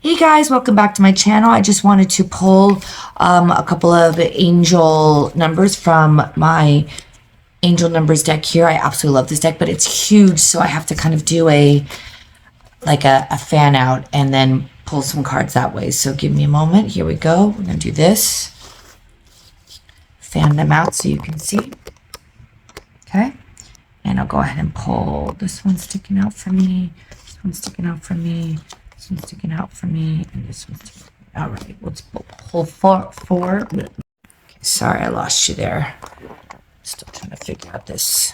Hey guys, welcome back to my channel. I just wanted to pull a couple of angel numbers from my angel numbers deck here. I absolutely love this deck, but it's huge, so I have to kind of do a fan out and then pull some cards that way. So give me a moment. Here we go. We're gonna do this. Fan them out so you can see. Okay. And I'll go ahead and pull this one sticking out for me. This one sticking out for me. This one's sticking out for me, and this one's sticking out. All right, let's pull four. Okay, sorry, I lost you there. Still trying to figure out this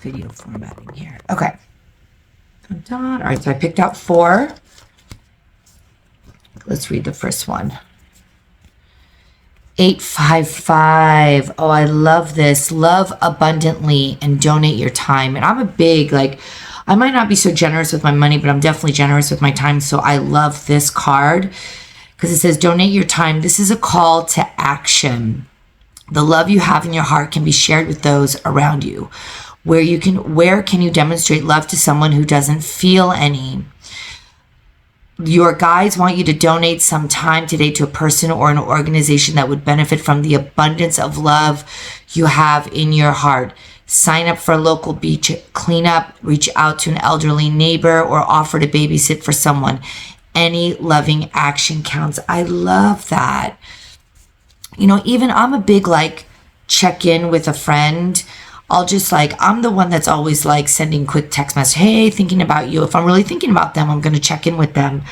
video formatting here. Okay. Dun, dun. All right, so I picked out 4. Let's read the first one. 855. Oh, I love this. Love abundantly and donate your time. And I'm a big, I might not be so generous with my money, but I'm definitely generous with my time. So I love this card because it says donate your time. This is a call to action. The love you have in your heart can be shared with those around you. Where can you demonstrate love to someone who doesn't feel any? Your guides want you to donate some time today to a person or an organization that would benefit from the abundance of love you have in your heart. Sign up for a local beach cleanup, reach out to an elderly neighbor, or offer to babysit for someone. Any loving action counts. I love that. You know, even I'm a big check in with a friend. I'll just I'm the one that's always sending quick text message. Hey, thinking about you. If I'm really thinking about them, I'm going to check in with them.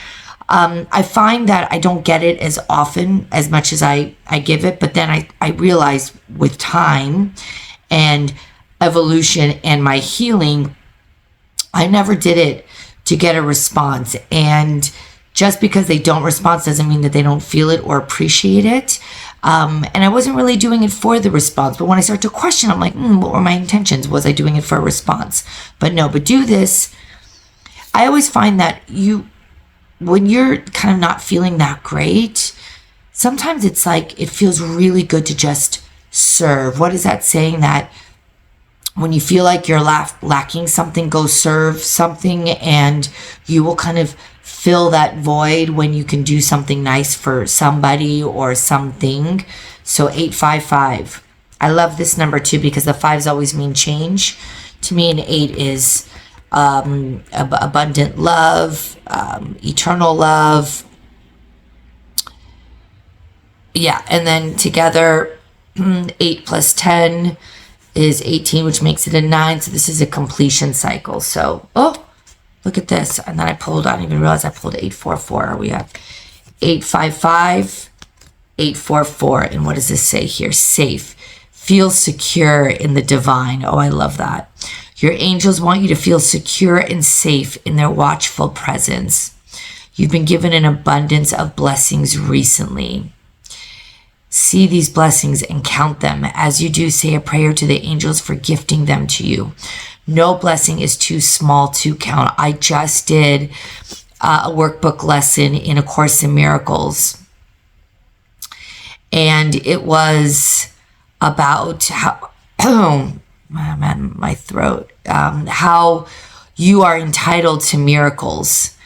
I find that I don't get it as often as much as I give it. But then I realize with time and evolution and my healing, I never did it to get a response. And just because they don't respond doesn't mean that they don't feel it or appreciate it. And I wasn't really doing it for the response. But when I start to question, I'm like, what were my intentions? Was I doing it for a response? But no, but do this. I always find that when you're kind of not feeling that great, sometimes it's it feels really good to just serve. What is that saying? That when you feel like you're lacking something, go serve something, and you will kind of fill that void when you can do something nice for somebody or something. So 855. I love this number too because the 5s always mean change to me, and 8 is abundant love, eternal love. Yeah, and then together 8 plus 10 is 18, which makes it a 9. So this is a completion cycle. So, oh, look at this. And then I didn't even realize I pulled 844. We have 855, 844. And what does this say here? Safe. Feel secure in the divine. Oh, I love that. Your angels want you to feel secure and safe in their watchful presence. You've been given an abundance of blessings recently. See these blessings and count them. As you do, say a prayer to the angels for gifting them to you. No blessing is too small to count. I just did a workbook lesson in A Course in Miracles. And it was about how, oh man, my throat, how you are entitled to miracles.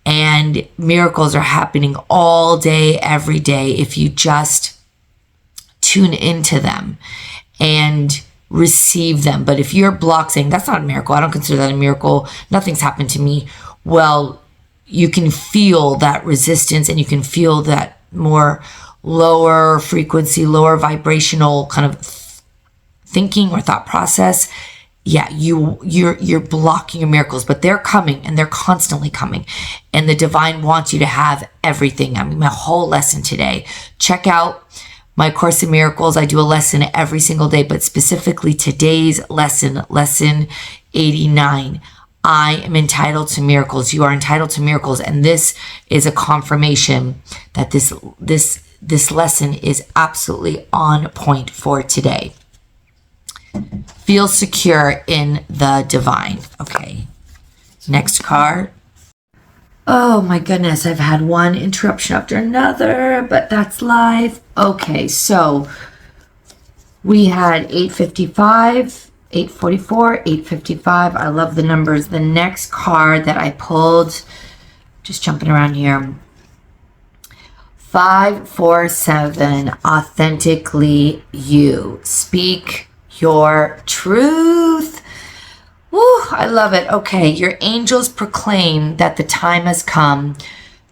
And miracles are happening all day, every day, if you just tune into them and receive them. But if you're blocked saying, that's not a miracle, I don't consider that a miracle, nothing's happened to me, well, you can feel that resistance and you can feel that more lower frequency, lower vibrational kind of thinking or thought process. Yeah, you're blocking your miracles, but they're coming and they're constantly coming. And the divine wants you to have everything. I mean, my whole lesson today. Check out my Course in Miracles. I do a lesson every single day, but specifically today's lesson 89. I am entitled to miracles. You are entitled to miracles. And this is a confirmation that this lesson is absolutely on point for today. Feel secure in the divine. Okay. Next card. Oh my goodness, I've had one interruption after another, but that's life. Okay, so we had 855, 844, 855. I love the numbers. The next card that I pulled just jumping around here. 547, authentically you. Speak your truth. Woo, I love it. Okay, your angels proclaim that the time has come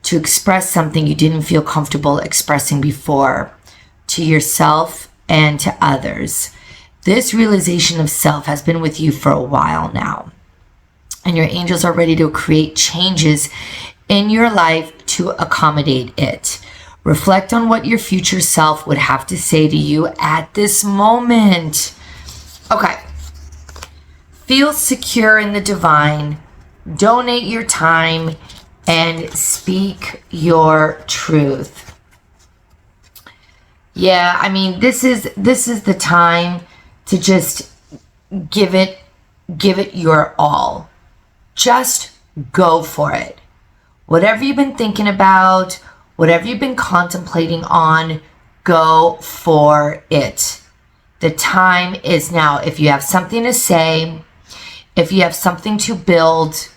to express something you didn't feel comfortable expressing before to yourself and to others. This realization of self has been with you for a while now, and your angels are ready to create changes in your life to accommodate it. Reflect on what your future self would have to say to you at this moment. Okay. Feel secure in the divine. Donate your time and speak your truth. Yeah, I mean, this is the time to just give it your all. Just go for it. Whatever you've been thinking about, whatever you've been contemplating on, go for it. The time is now. If you have something to say, if you have something to build,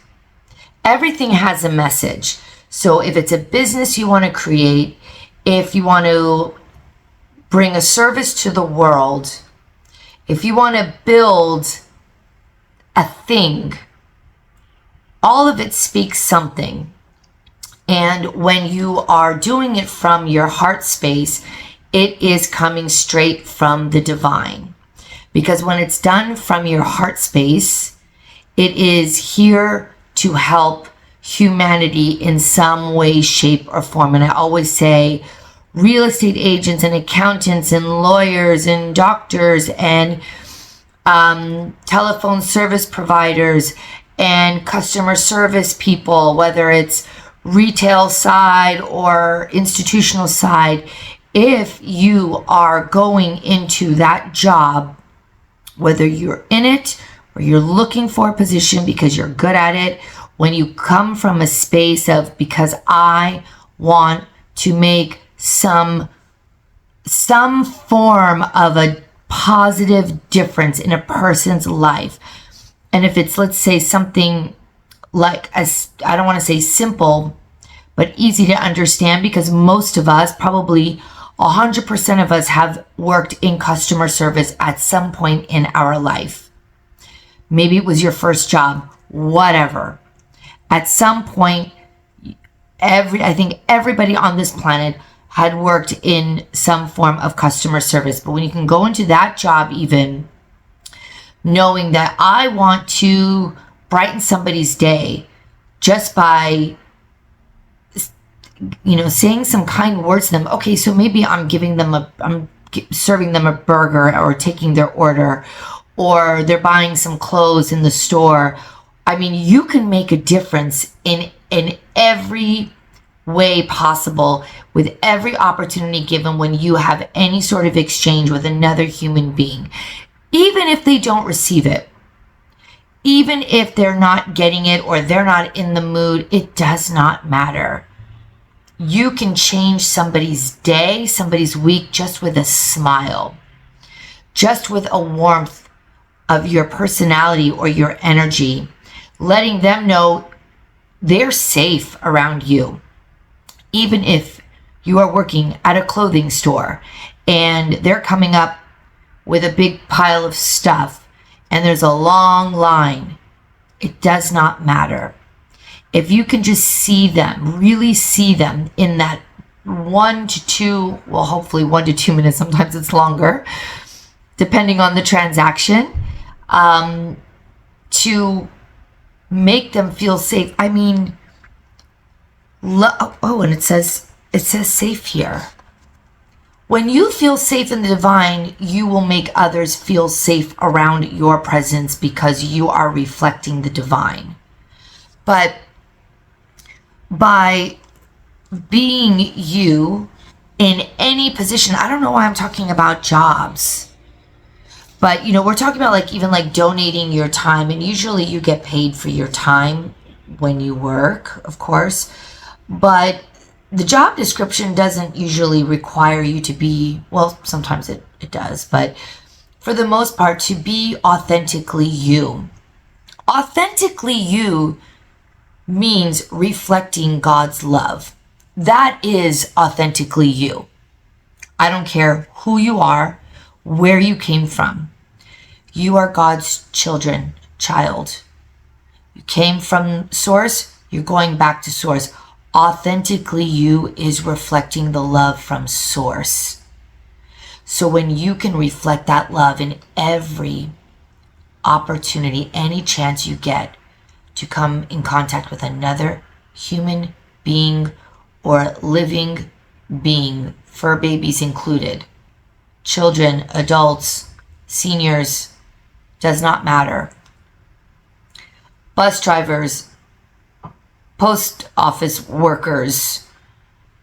everything has a message. So if it's a business you want to create, if you want to bring a service to the world, if you want to build a thing, all of it speaks something. And when you are doing it from your heart space, it is coming straight from the divine. Because when it's done from your heart space, it is here to help humanity in some way, shape, or form. And I always say real estate agents and accountants and lawyers and doctors and telephone service providers and customer service people, whether it's retail side or institutional side, if you are going into that job, whether you're in it or you're looking for a position because you're good at it, when you come from a space of, because I want to make some form of a positive difference in a person's life. And if it's, let's say, something like, I don't want to say simple, but easy to understand, because most of us, probably 100% of us, have worked in customer service at some point in our life. Maybe it was your first job, whatever. At some point, I think everybody on this planet had worked in some form of customer service. But when you can go into that job, even knowing that I want to brighten somebody's day just by, saying some kind words to them. Okay, so maybe I'm serving them a burger, or taking their order, or they're buying some clothes in the store. I mean, you can make a difference in every way possible, with every opportunity given, when you have any sort of exchange with another human being. Even if they don't receive it, even if they're not getting it or they're not in the mood, it does not matter. You can change somebody's day, somebody's week, just with a smile, just with a warmth of your personality or your energy, letting them know they're safe around you. Even if you are working at a clothing store and they're coming up with a big pile of stuff and there's a long line, it does not matter. If you can just see them, really see them in that 1 to 2, well, hopefully 1 to 2 minutes, sometimes it's longer, depending on the transaction, to make them feel safe. I mean, and it says safe here. When you feel safe in the divine, you will make others feel safe around your presence, because you are reflecting the divine. But by being you in any position, I don't know why I'm talking about jobs, but we're talking about even donating your time, and usually you get paid for your time when you work, of course, but the job description doesn't usually require you to be, well, sometimes it does, but for the most part, to be authentically you. Authentically you means reflecting God's love. That is authentically you. I don't care who you are, where you came from. You are God's child. You came from source, you're going back to source. Authentically you is reflecting the love from source. So when you can reflect that love in every opportunity, any chance you get to come in contact with another human being or living being, fur babies included, children, adults, seniors, does not matter. Bus drivers, post office workers,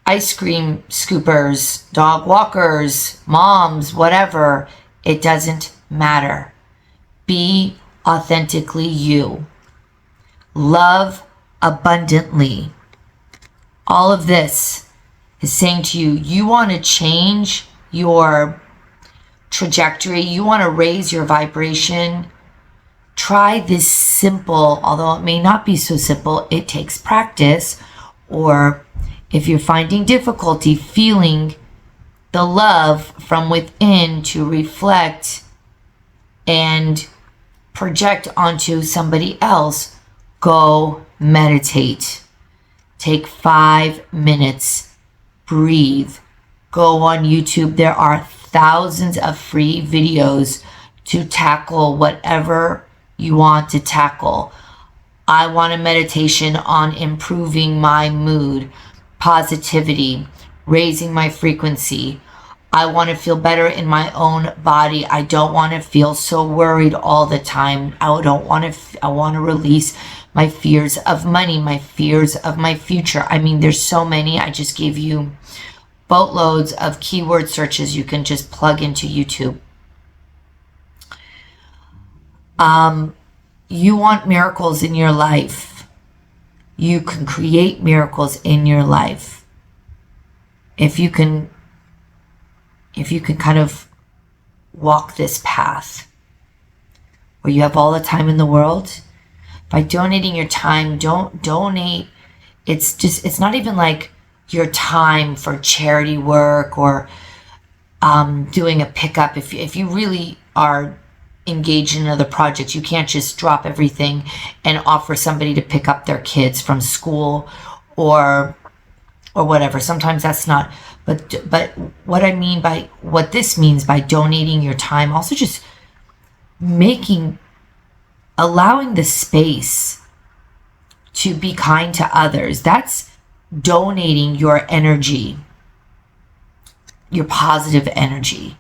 ice cream scoopers, dog walkers, moms, whatever, it doesn't matter. Be authentically you. Love abundantly. All of this is saying to you, you want to change your trajectory, you want to raise your vibration. Try this simple, although it may not be so simple, it takes practice. Or if you're finding difficulty feeling the love from within to reflect and project onto somebody else, go meditate. Take 5 minutes, breathe, go on YouTube. There are thousands of free videos to tackle whatever you want to tackle. I want a meditation on improving my mood, positivity, raising my frequency. I want to feel better in my own body. I don't want to feel so worried all the time. I want to release my fears of money, my fears of my future. I mean, there's so many. I just gave you boatloads of keyword searches you can just plug into YouTube. You want miracles in your life. You can create miracles in your life. If you can kind of walk this path where you have all the time in the world, by donating your time, don't donate. It's not even like your time for charity work or doing a pickup. If you really are engaged in another project, you can't just drop everything and offer somebody to pick up their kids from school or whatever. Sometimes that's not, but what I mean by what this means by donating your time, also just allowing the space to be kind to others. That's donating your energy, your positive energy.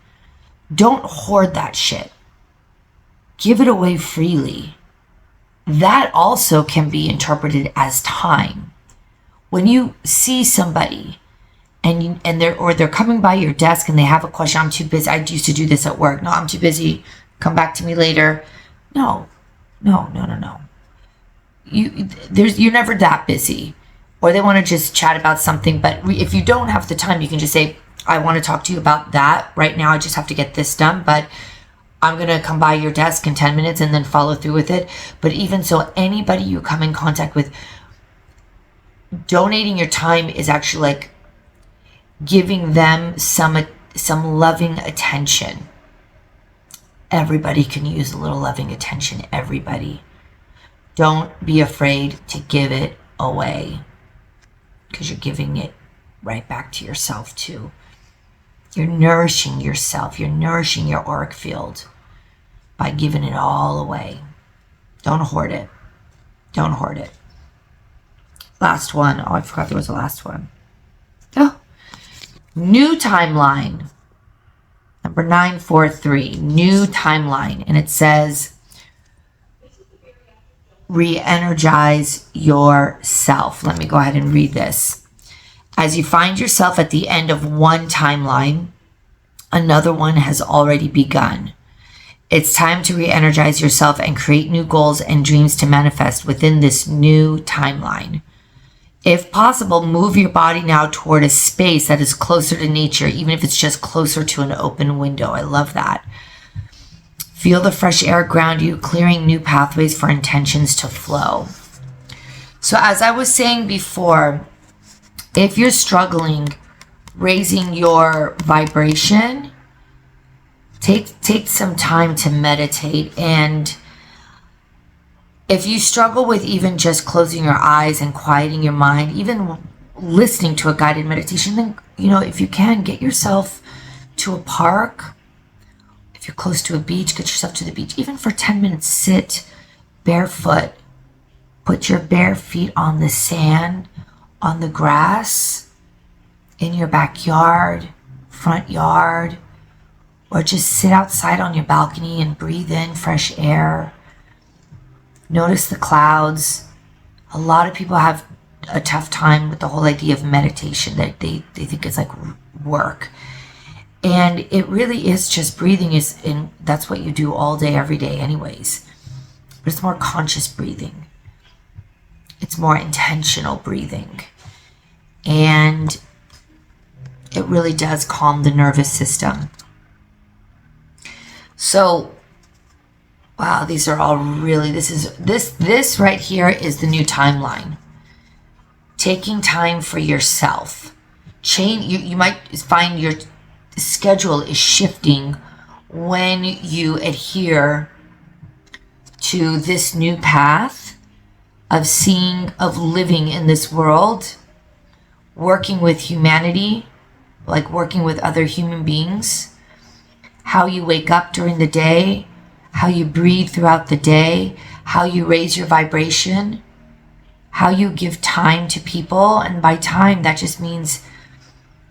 Don't hoard that shit. Give it away freely. That also can be interpreted as time. When you see somebody and they're coming by your desk and they have a question, I'm too busy. I used to do this at work. No, I'm too busy. Come back to me later. No. You're never that busy. Or they want to just chat about something. But if you don't have the time, you can just say, I want to talk to you about that. Right now, I just have to get this done. But I'm going to come by your desk in 10 minutes and then follow through with it. But even so, anybody you come in contact with, donating your time is actually like giving them some loving attention. Everybody can use a little loving attention. Everybody. Don't be afraid to give it away, because you're giving it right back to yourself too. You're nourishing yourself. You're nourishing your auric field by giving it all away. Don't hoard it. Don't hoard it. Last one. Oh, I forgot there was a last one. Oh. New timeline. Number 943. New timeline. And it says, re-energize yourself. Let me go ahead and read this. As you find yourself at the end of one timeline, another one has already begun. It's time to re-energize yourself and create new goals and dreams to manifest within this new timeline. If possible, move your body now toward a space that is closer to nature, even if it's just closer to an open window. I love that. Feel the fresh air ground you, clearing new pathways for intentions to flow. So as I was saying before, if you're struggling raising your vibration, take some time to meditate. And if you struggle with even just closing your eyes and quieting your mind, even listening to a guided meditation, then, if you can, get yourself to a park. If you're close to a beach, get yourself to the beach. Even for 10 minutes, sit barefoot. Put your bare feet on the sand, on the grass, in your backyard, front yard, or just sit outside on your balcony and breathe in fresh air. Notice the clouds. A lot of people have a tough time with the whole idea of meditation, that they think it's like work. And it really is just breathing, and that's what you do all day, every day anyways. But it's more conscious breathing. It's more intentional breathing. And it really does calm the nervous system. So, wow, these are all really, this right here is the new timeline. Taking time for yourself. You might find your schedule is shifting when you adhere to this new path of living in this world, working with humanity, like working with other human beings, how you wake up during the day, how you breathe throughout the day, how you raise your vibration, how you give time to people. And by time, that just means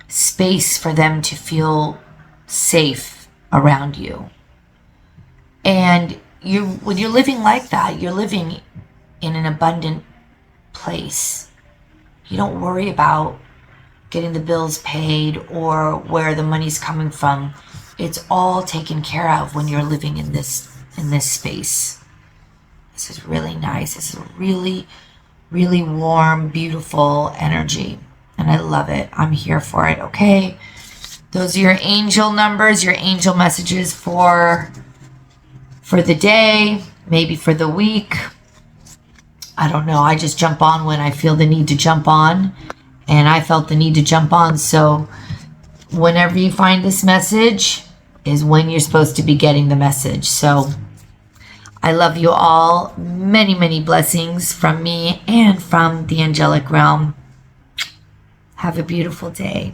space for them to feel safe around you. And when you're living like that, you're living in an abundant place. You don't worry about getting the bills paid or where the money's coming from. It's all taken care of when you're living in this space. This is really nice. This is really, really warm, beautiful energy. And I love it. I'm here for it, okay? Those are your angel numbers, your angel messages for the day, maybe for the week. I don't know. I just jump on when I feel the need to jump on. And I felt the need to jump on. So whenever you find this message is when you're supposed to be getting the message. So I love you all. Many, many blessings from me and from the angelic realm. Have a beautiful day.